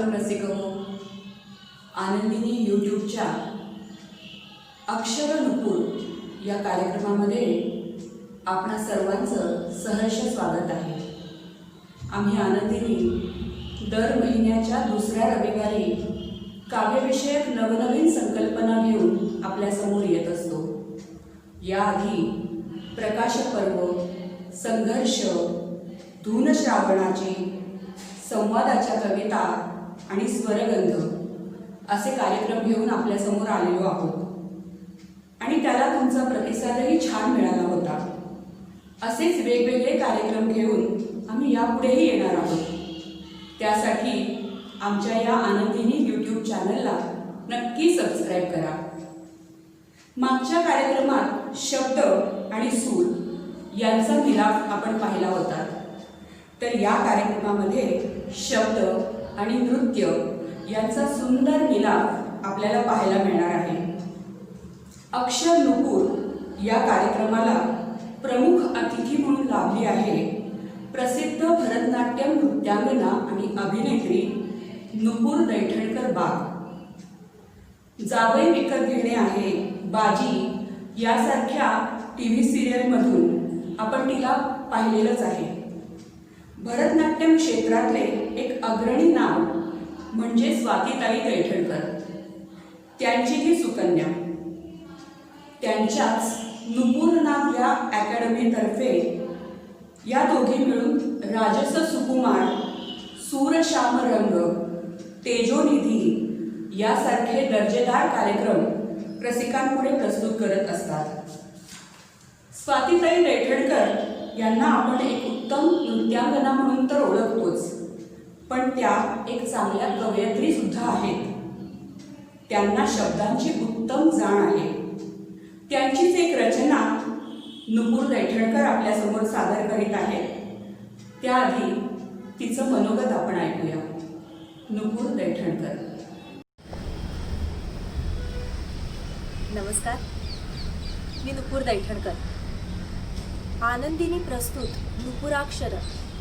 स्वागतम रसिको. आनंदिनी यूट्यूबच्या अक्षर नुपूर या कार्यक्रमामध्ये आपणा सर्वांचं सहर्ष स्वागत आहे. आम्ही आनंदिनी दर महिन्याच्या दुसऱ्या रविवारी काव्यविषयक नवनवीन संकल्पना घेऊन आपल्यासमोर येत असतो. याआधी प्रकाश पर्व, संघर्ष, धून श्रावणाची, संवादाच्या कविता आणि स्वरगंध असे कार्यक्रम घेऊन आपल्यासमोर आलेलो आहोत आणि त्याला तुमचा प्रतिसादही छान मिळाला होता. असेच वेगवेगळे कार्यक्रम घेऊन आम्ही यापुढेही येणार आहोत. त्यासाठी आमच्या या आनंदिनी यूट्यूब चॅनलला नक्की सबस्क्राईब करा. मागच्या कार्यक्रमात शब्द आणि सूर यांचा मिलाप आपण पाहिला होता, तर या कार्यक्रमामध्ये शब्द आणि नृत्य यांचा सुंदर मिलाप आपल्याला पाहायला मिळणार आहे. अक्षर नुपूर या कार्यक्रमाला प्रमुख अतिथी म्हणून लाभली आहे प्रसिद्ध भरतनाट्यम नृत्यांगना आणि अभिनेत्री नुपूर दैठणकर बाग. जावई विकत घेणे आहे बाजी यासारख्या टीव्ही सिरियलमधून आपण तिला पाहिलेलंच आहे. भरतनाट्यम क्षेत्रातले एक अग्रणी नाव म्हणजे स्वातीताई दैठणकर. त्यांची ही सुकन्या. त्यांच्याच नुपूरनाथ या अकॅडमीतर्फे या दोघी मिळून राजस सुकुमार, सूरश्याम रंग, तेजोनिधी यासारखे दर्जेदार कार्यक्रम रसिकांपुढे प्रस्तुत करत असतात. स्वातीताई दैठणकर यांना आपण एक उत्तम नृत्यांगना म्हणून तर ओळखतोच, पण त्या एक चांगल्या कवयित्री सुद्धा आहेत. त्यांना शब्दांची उत्तम जाण आहे. त्यांचीच एक रचना नुपूर दैठणकर आपल्यासमोर सादर करीत आहेत. त्याआधी तिचं मनोगत आपण ऐकूया. नुपूर दैठणकर. नमस्कार, मी नुपूर दैठणकर. आनंदिनी प्रस्तुत नुपुराक्षर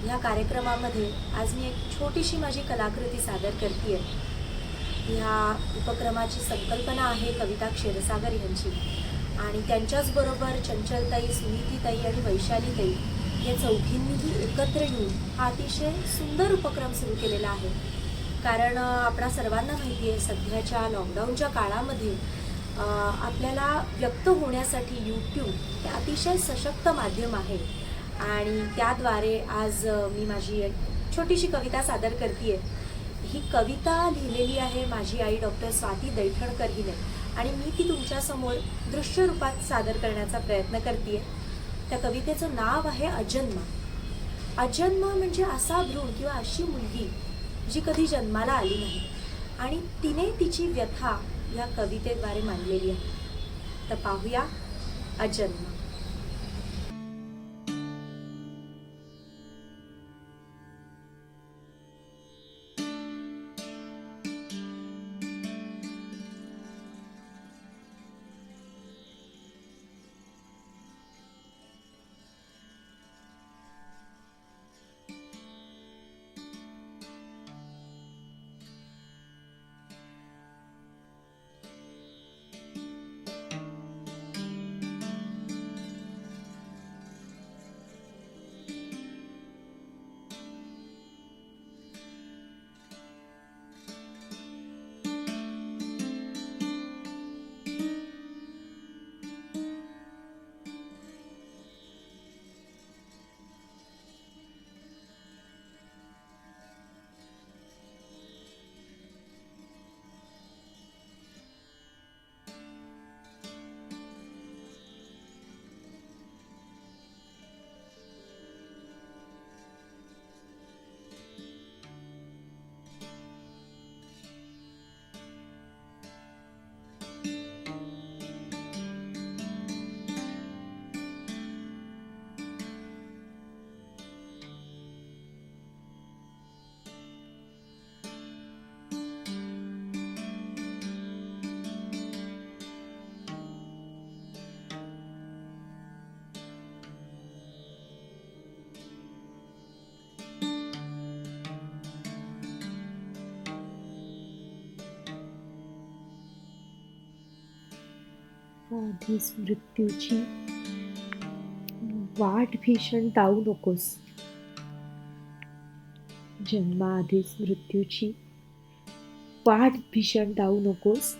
ह्या कार्यक्रमामध्ये आज मी एक छोटीशी माझी कलाकृती सादर करते आहे. ह्या उपक्रमाची संकल्पना आहे कविता क्षीरसागर यांची आणि त्यांच्याचबरोबर चंचलताई, सुनीतीताई आणि वैशालीताई या चौघींनीही एकत्र येऊन हा अतिशय सुंदर उपक्रम सुरू केलेला आहे. कारण आपणा सर्वांना माहिती आहे सध्याच्या लॉकडाऊनच्या काळामध्ये आपल्याला व्यक्त होण्यासाठी यूट्यूब हे अतिशय सशक्त माध्यम आहे आणि त्याद्वारे आज मी माझी एक छोटीशी कविता सादर करते आहे. ही कविता लिहिलेली आहे माझी आई डॉक्टर स्वाती दैठणकर हिने आणि मी ती तुमच्यासमोर दृश्य रूपात सादर करण्याचा प्रयत्न करते आहे. त्या कवितेचं नाव आहे अजन्मा. अजन्मा म्हणजे असा भ्रूण किंवा अशी मुलगी जी कधी जन्माला आली नाही आणि तिने तिची व्यथा या कवितेद्वारे मांडलेली आहे. तर पाहूया अजन्मा. आधीच मृत्यूची वाट भीषण धावू नकोस. जन्माआधीच मृत्यूची वाट भीषण धावू नकोस.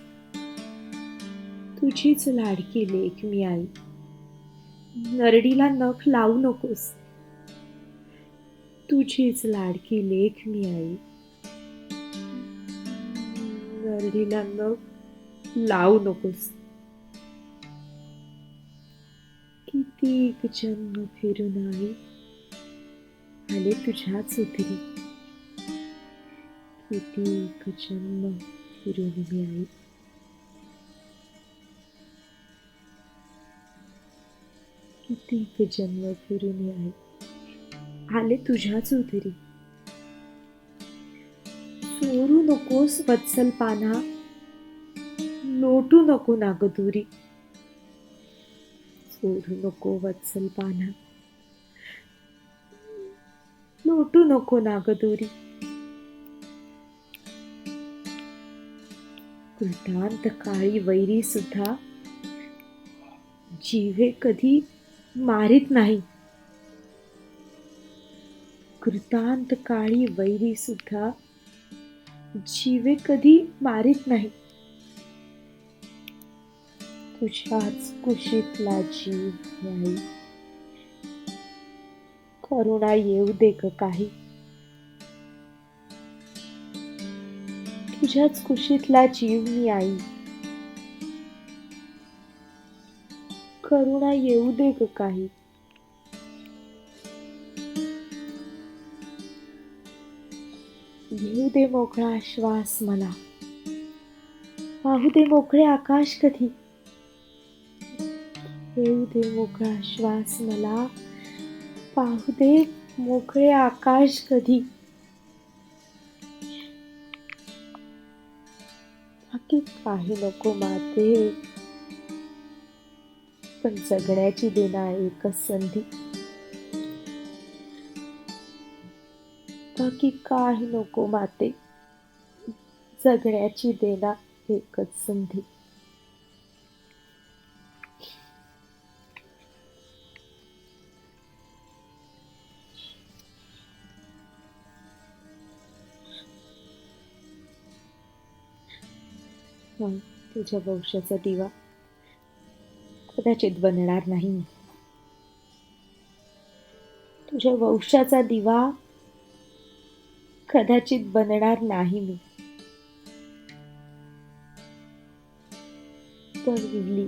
तुझीच लाडकी लेक मी आई. नरडीला नख लावू नकोस. तुझीच लाडकी लेक मी आई. नरडीला नख लावू नकोस. कितीक जन्म फिरून आई आले तुझ्याच उदरी. कितीक जन्म फिरून मी आई. कितीक जन्म फिरून मी आई आले तुझ्याच उदरी. चोरू नकोस वत्सल पाना, लोटू नको नागदुरी. चोरू नको वत्सल पाना, लोटू नको नागदुरी. कृतांत काळी वैरी सुद्धा जीवे कधी मारित नाही. कृतांत काळी वैरी सुद्धा जीवे कधी मारित नाही. तुझ्याच कुशीतला जीव आई. करुणा येऊ दे ग काही. तुझ्याच कुशीतला जीव मी आई. करुणा येऊ दे ग काही. घेऊ दे मोकळा श्वास मला. पाहू दे मोकळे आकाश कधी. घेऊ दे मोकळा श्वास मला. पाहू दे मोकळे आकाश कधी. बाकी काही नको माते, पण जगण्याची देना एकच संधी. बाकी काही नको माते, जगण्याची देना एकच संधी. तुझ्या वंशाचा दिवा कदाचित बनणार नाही. तुझ्या वंशाचा दिवा कदाचित बनणार नाही मी. पण दिवली,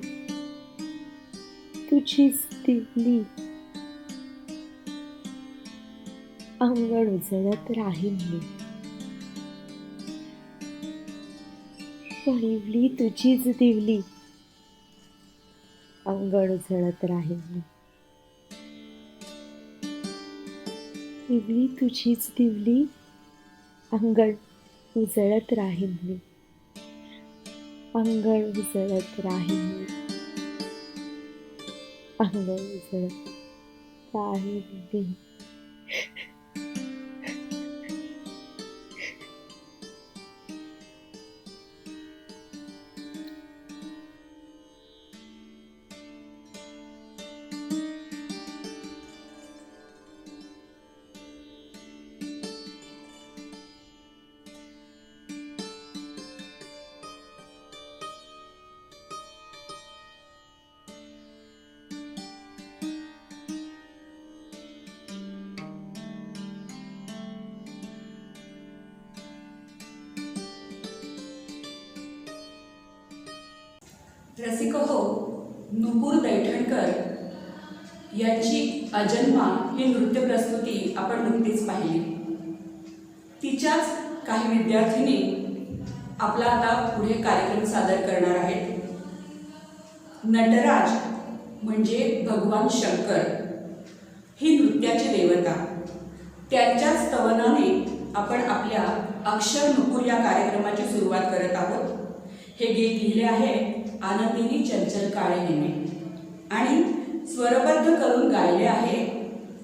तुझीच दिवली अंगण उजळत राहीन मी. पण दिवली, तुझीच दिवली अंगण उजळत राहीन मी. दिवली, तुझीच दिवली अंगण उजळत राहीन मी. अंगण उजळत राहीन मी. अंगण उजळत राहीन मी. रसिक हो, नुपूर दैठणकर यांची अजन्मा ही नृत्य प्रस्तुती आपण नुकतीच पाहिली. तिच्याच काही विद्यार्थिनी आपला आता पुढे कार्यक्रम सादर करणार आहेत. नटराज म्हणजे भगवान शंकर ही नृत्याची देवता. त्यांच्याच स्तवनाने आपण आपल्या अक्षर नुपूर या कार्यक्रमाची सुरुवात करत आहोत. हे गीत लिहिले आहे आनंदिनी चंचल काळे हिने आणि स्वरबद्ध करून गायले आहे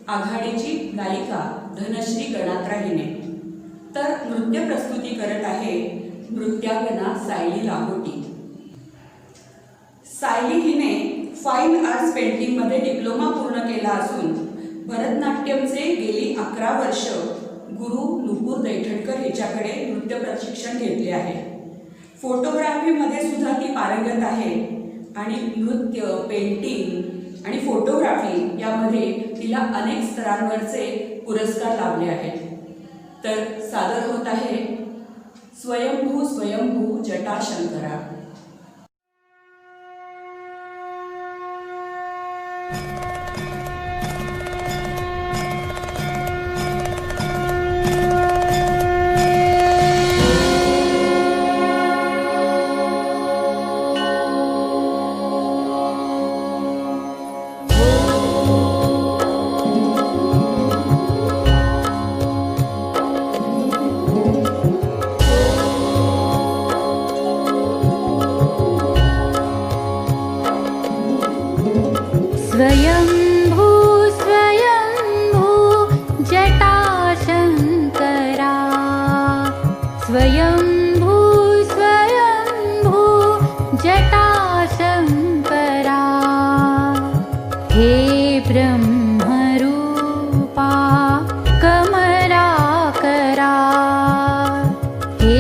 आघाडीची गायिका धनश्री गणात्रा हिने. तर नृत्य प्रस्तुती करत आहे नृत्यांगना सायली लाहोटी. सायली हिने फाईन आर्ट्स पेंटिंगमध्ये डिप्लोमा पूर्ण केला असून भरतनाट्यमचे गेली 11 वर्ष गुरु नुपूर दैठणकर हिच्याकडे नृत्य प्रशिक्षण घेतले आहे. फोटोग्राफीमध्ये सुद्धा ती पारंगत आहे आणि नृत्य, पेंटिंग आणि फोटोग्राफी यामध्ये तिला अनेक स्तरांवरचे पुरस्कार लाभले आहेत. तर सादर होत आहे स्वयंभू स्वयंभू जटाशंकरा. स्वयंभू स्वयंभू जटाशंकरा स्वयंभू स्वयंभू जटाशंकरा हे ब्रह्मरूपा कमलाकरा हे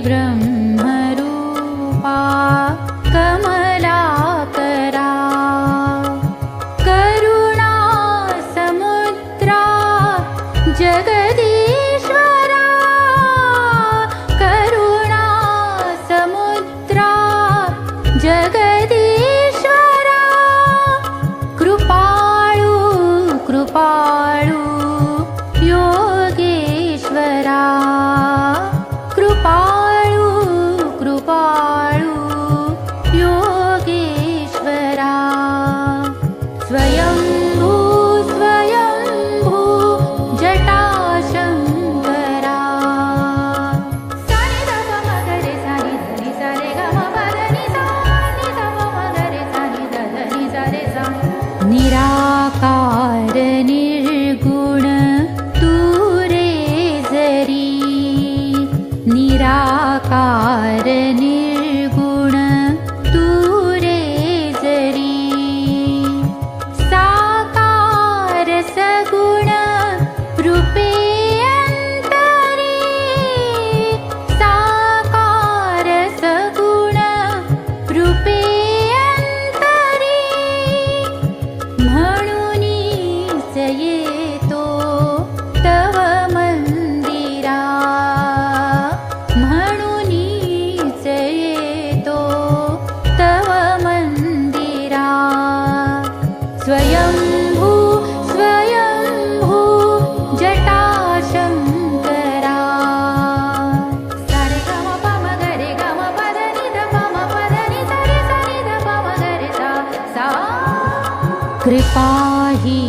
ब्रह्मरूपा कमलाकरा जगदीश्वरा करुणा समुद्रा जगदीश्वरा कृपाळु कृपाळु योगेश्वरा कृपाळु कृपाळु योगेश्वरा स्वयंभू स्वयंभू जटाशंकरा. सानि ध प म ग रे सा नि ध नि सा रे ग म प ध नि सा नि ध प म ग रे सा नि ध ध नि सा रे सा. निराकार निर्गुण तू रे जरी निराकार निर्गुण तू रे जरी साकार सगुण रूपे अंतरी साकार सगुण रूपे अंतरी म्हणूनीच येतो तव मंदिरा म्हणूनीच येतो तव मंदिरा. स्वयंभू स्वयंभू जटाशंकरा. सा रे ग म प म ग रे ग म प ध नि ध प म प ध नि सा रे सा नि ध प म ग रे सा सा. कृपा ही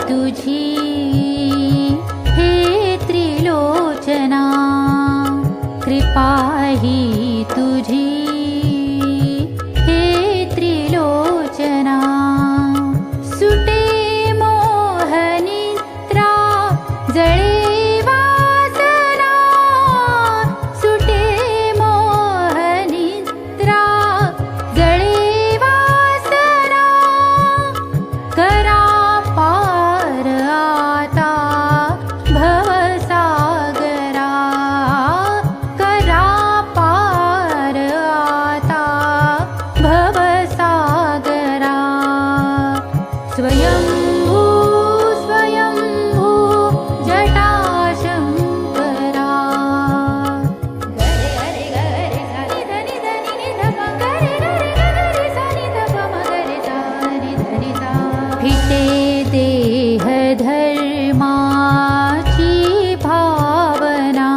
तुझी हे त्रिलोचना कृपा ही तुझी हे त्रिलोचना. सुटे मोहनिद्रा जळे वासना सुटे मोहनिद्रा जळे वासना. करा पार आता भवसागरा करा पार आता भवसागरा. स्वयंभू स्वयंभू जटाशंकरा. गरे गरे गरे सा नि ध नि ध नि नि ध प गरे गरे गरे सा नि ध प म गरे सा नि ध नि सा. फिटे देह धर्माची भावना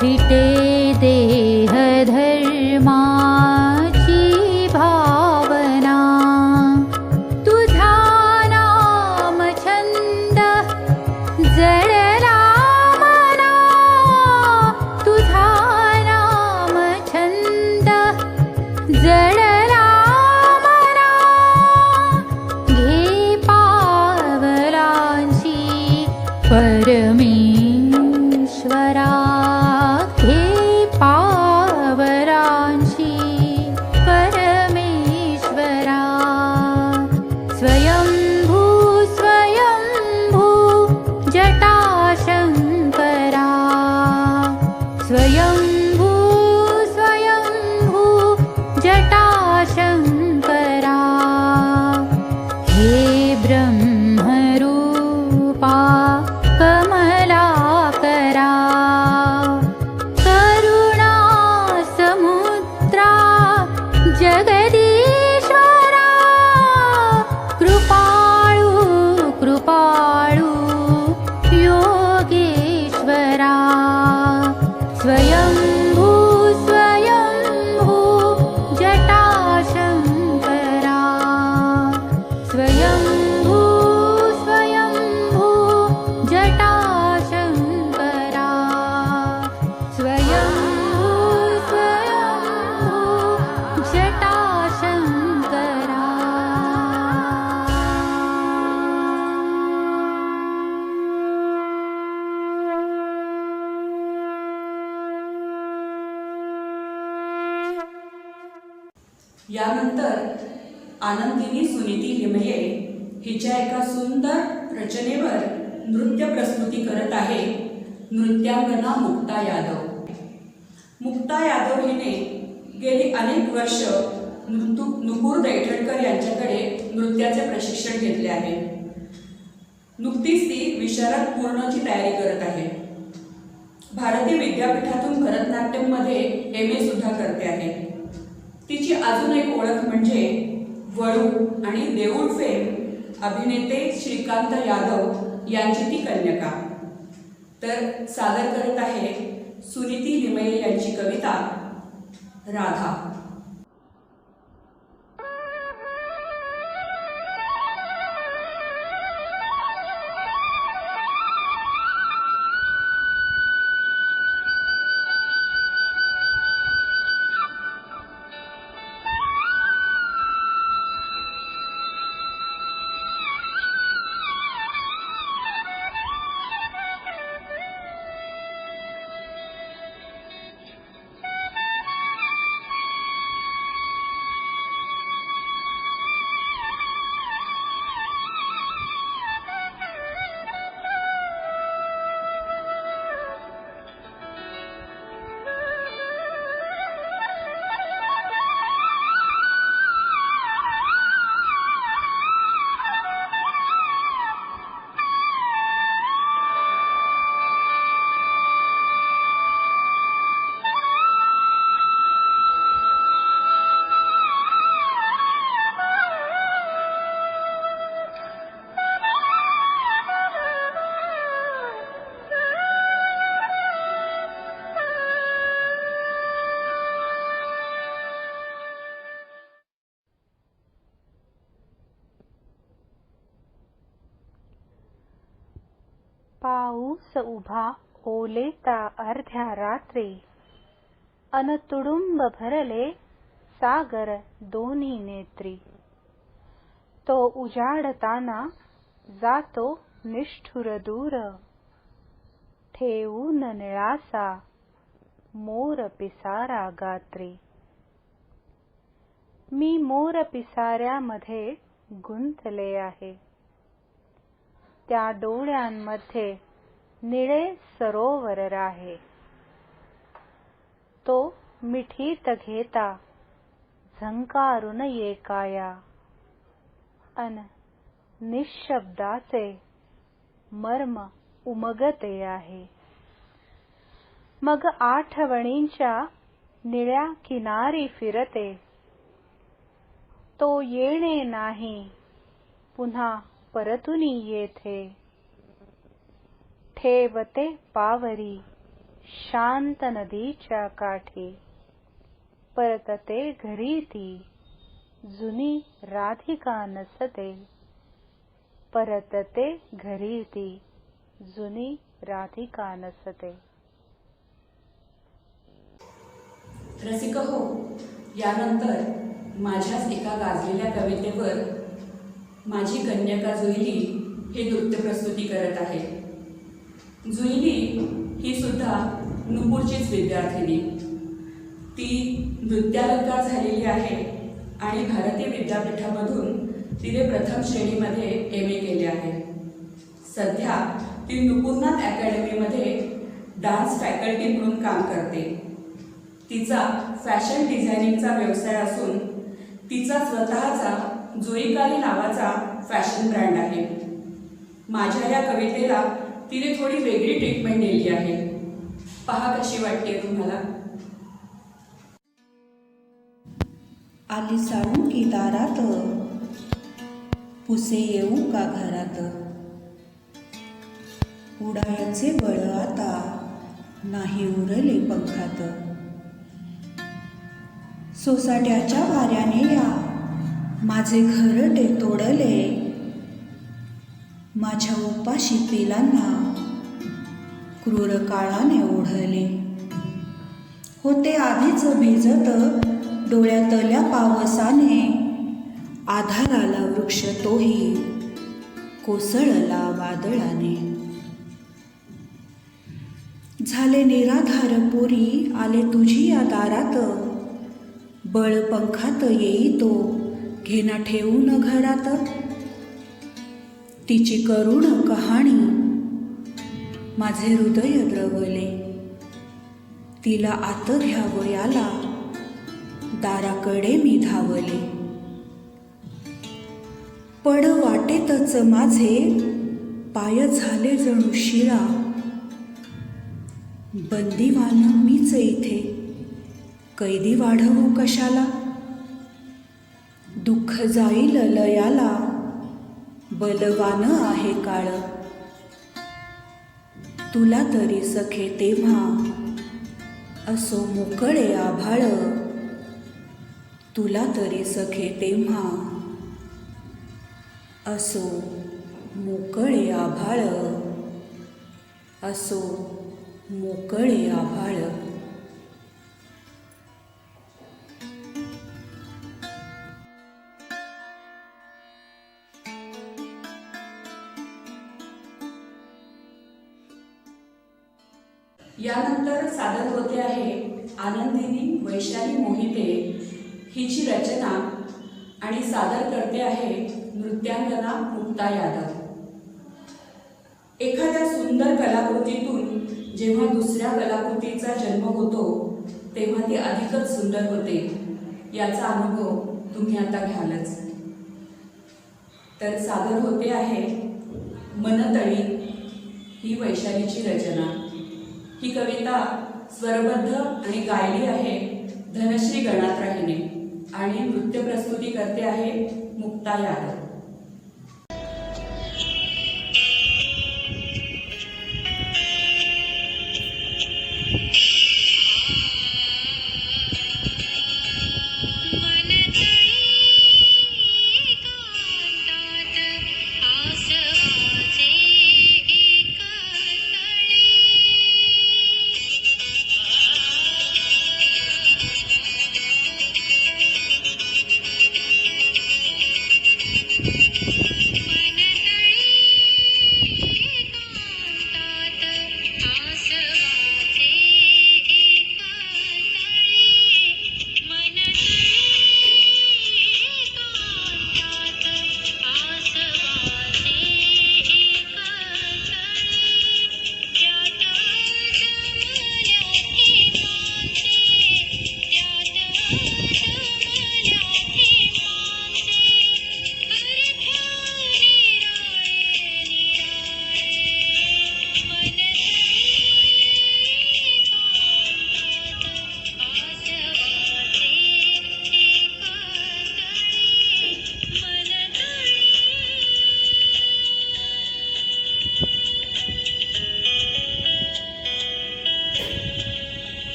फिटे देह धर्माची भावना. तुझा यानंतर आनंदिनी सुनीती लिमये हिच्या एका सुंदर रचनेवर नृत्य प्रस्तुती करत आहे नृत्यांगना मुक्ता यादव. मुक्ता यादव हिने गेली अनेक वर्ष नुपूर दैठणकर यांच्याकडे नृत्याचे प्रशिक्षण घेतले आहे. नुकतीच ती विशारद पूर्णची तयारी करत आहे. भारतीय विद्यापीठातून भरतनाट्यममध्ये MA सुद्धा करते आहे. तिची अजून एक ओळख म्हणजे वळू आणि देऊळ फेम अभिनेते श्रीकांत यादव यांची ती कन्यका. तर सादर करत आहे सुनीती लिमये यांची कविता राधा. पाऊस उभा ओलेता अर्ध्या रात्री, अन तुडुंब भरले सागर दोन्ही नेत्री. तो उजाडताना जातो निष्ठुर दूर, ठेवून निळासा मोर पिसारा गात्री. मी मोर पिसाऱ्यामध्ये गुंतले आहे, त्या डोळ्यांमध्ये निळे सरोवर आहे. तो मिठीत घेता झंकारून येकाया, अन निशब्दाचे मर्म उमगते आहे. मग आठवणींच्या निळ्या किनारी फिरते, तो येणे नाही पुन्हा परतुनी येथे. ठेवते पावरी शांत नदीच्या काठी, परतते घरी ती जुनी राधिका नसते. परतते घरी ती जुनी राधिका नसते. रसिक हो, यानंतर माझ्याच एका गाजलेल्या कवितेवर माझी कन्यका जुईली हे नृत्य प्रस्तुती करत आहे. जुईली ही सुद्धा नुपूरचीच विद्यार्थिनी. ती नृत्यालंकार झालेली आहे आणि भारतीय विद्यापीठामधून तिने प्रथम श्रेणीमध्ये MA केले आहे. सध्या ती नुपूरनाथ अकॅडमीमध्ये डान्स फॅकल्टी म्हणून काम करते. तिचा फॅशन डिझायनिंगचा व्यवसाय असून तिचा स्वतःचा जुईकारी नावाचा फॅशन ब्रँड आहे. माझ्या या कवितेला तिने थोडी वेगळी ट्रीटमेंट दिली आहे. पहा कशी वाटते तुम्हाला. आली साळुंकी दारात, पुसे येऊ का घरात. उडायचे बळ आता नाही उरले पंखात. सोसाट्याच्या वाऱ्याने या माझे घरटे तोडले. माझ्या उपाशी पिलांना क्रूर काळाने ओढले. होते आधीच भिजत डोळ्यातल्या पावसाने. आधाराला वृक्ष तोही कोसळला वादळाने. झाले निराधार पोरी आले तुझी या दारात. बळपंखात येई तो घेना ठेवून घरात, तिची करुण कहाणी माझे हृदय द्रवले. तिला आत घ्यावयाला दाराकडे मी धावले. पण वाटेतच माझे पाय झाले जणू शिळा. बंदीवान मीच इथे, कैदी वाढवू कशाला. दुःख जाईल लयाला, बलवान आहे काळ. तुला तरी सखे तेव्हा असो मोकळे आभाळ. तुला तरी सखे तेव्हा असो मोकळे आभाळ. असो मोकळे आभाळ. यानंतर सादर होते आहे आनंदिनी वैशाली मोहिते हिची रचना आणि सादर करते आहे नृत्यांगना मुक्ता यादव. एखाद्या सुंदर कलाकृतीतून जेव्हा दुसऱ्या कलाकृतीचा जन्म होतो तेव्हा ती अधिकच सुंदर होते, याचा अनुभव तुम्ही आता घ्यालच. तर सादर होते आहे मनतळी ही वैशालीची रचना. ही कविता स्वरबद्ध आणि गायली आहे धनश्री गणात्राहीने आणि नृत्य प्रस्तुती करते आहे मुक्ता यादव.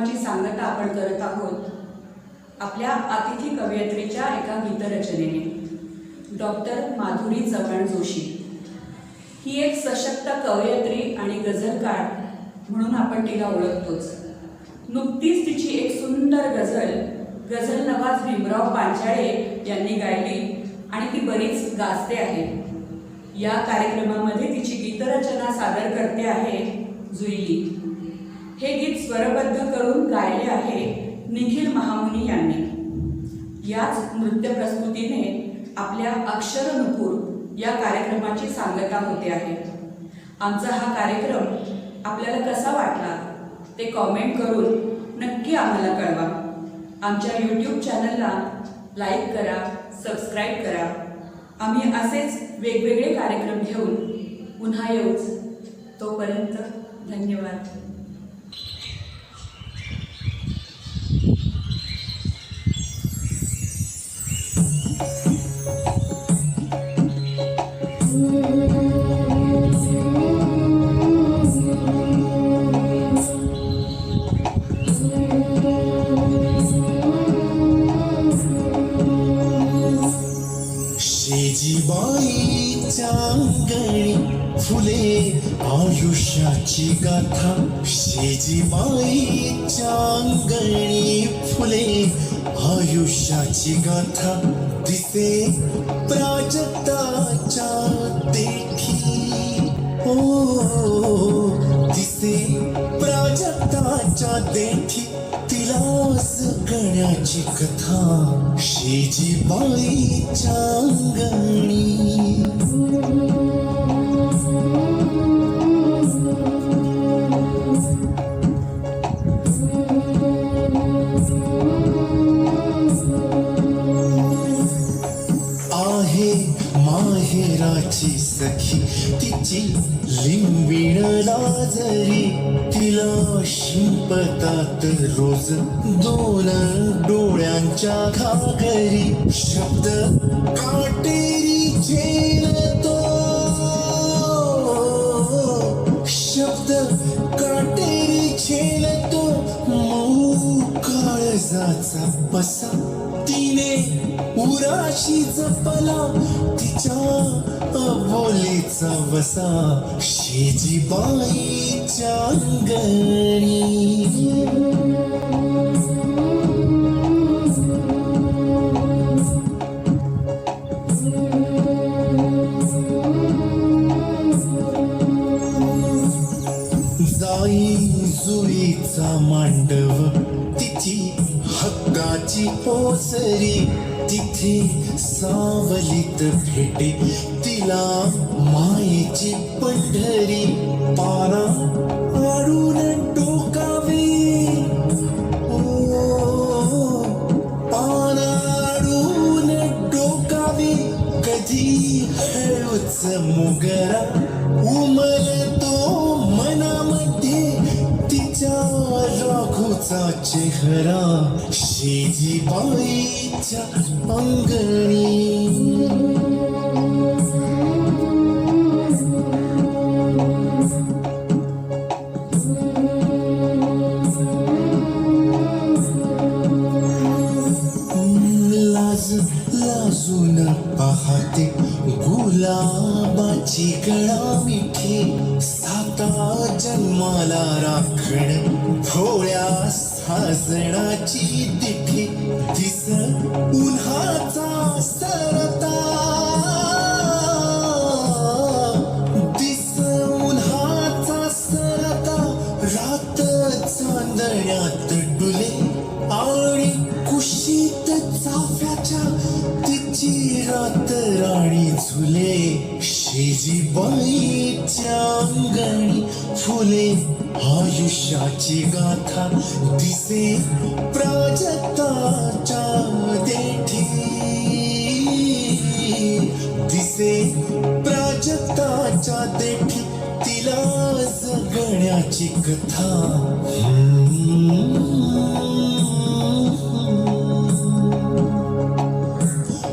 कार्यक्रमाची सांगता आपण करत आहोत आपल्या अतिथी कवयित्रीच्या एका गीतरचनेने डॉक्टर माधुरी चव्हाण जोशी. ही एक सशक्त कवयित्री आणि गझलकार म्हणून आपण तिला ओळखतोच. नुकतीच तिची एक सुंदर गझल नवाज भीमराव पांचाळे यांनी गायली आणि ती बरीच गाजते आहे. या कार्यक्रमामध्ये तिची गीतरचना सादर करते आहे जुईली. हे गीत स्वरबद्ध करून गायले आहे निखिल महामुनी यांनी. याच नृत्य प्रस्तुतीने आपल्या अक्षर नुपूर या कार्यक्रमाची सांगता होते आहे. आमचा हा कार्यक्रम आपल्याला कसा वाटला ते कॉमेंट करून नक्की आम्हाला कळवा. आमच्या यूट्यूब चॅनलला लाईक करा, सबस्क्राईब करा. आम्ही असेच वेगवेगळे कार्यक्रम घेऊन पुन्हा येऊच. तोपर्यंत धन्यवाद. शेजीबाईच्या अंगणी फुले आयुष्याची गाथा. शेजीबाईच्या अंगणी फुले आयुष्याची गाथा. दिसे प्राजक्ताच्या देठी, ओ दिसे प्राजक्ताच्या देठी. तिला जगण्याची कथा शेजीबाईच्या अंगणी. आहे माहेराची सखी तिची लिंबिण लाजरी. तिला शिंपतात रोज दोन डोळ्यांच्या घागरी. शब्द काटेरी झेलतो, शब्द काटेरी झेलतो. मऊ काळजाचा पसा तिने उराशी जपला. तिच्या अबोलीचा वसा शेजीबाईच्या अंगणी. जाई जुईचा मांडव तिची हक्काची ओसरी. तिथे सावलीत भेटे तिला मायेची पंढरी. पाना आडून डोकावे, ओ पाना आडून डोकावे. कधी हळूच मोगरा उमलतो मनामध्ये. तिच्या राघूचा चेहरा शेजीबाईच्या अंगणी. लाज लाजून पाहते गुलाबाची गळा मिठी. साता जन्माला राखण भोळ्या साजणाची दिठी. दिस उन्हाचा सरता, दिस उन्हाचा सरता. रात चांदण्यात डुले आणि कुशीत चाफ्याच्या तिची रात राणी झुले. शेजीबाईच्या अंगणी फुले आयुष्याची गाथा. दिसे प्राजक्ताच्या देठी, दिसे प्राजक्ताच्या देठी. तिला जगण्याची कथा.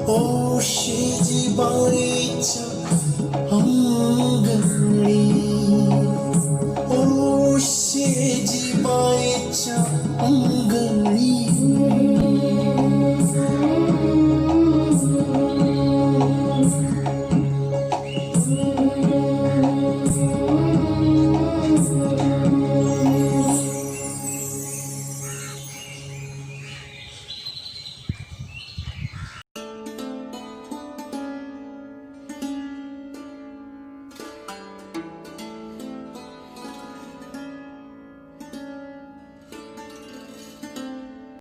ओ शेजीबाईच्या अंगणी.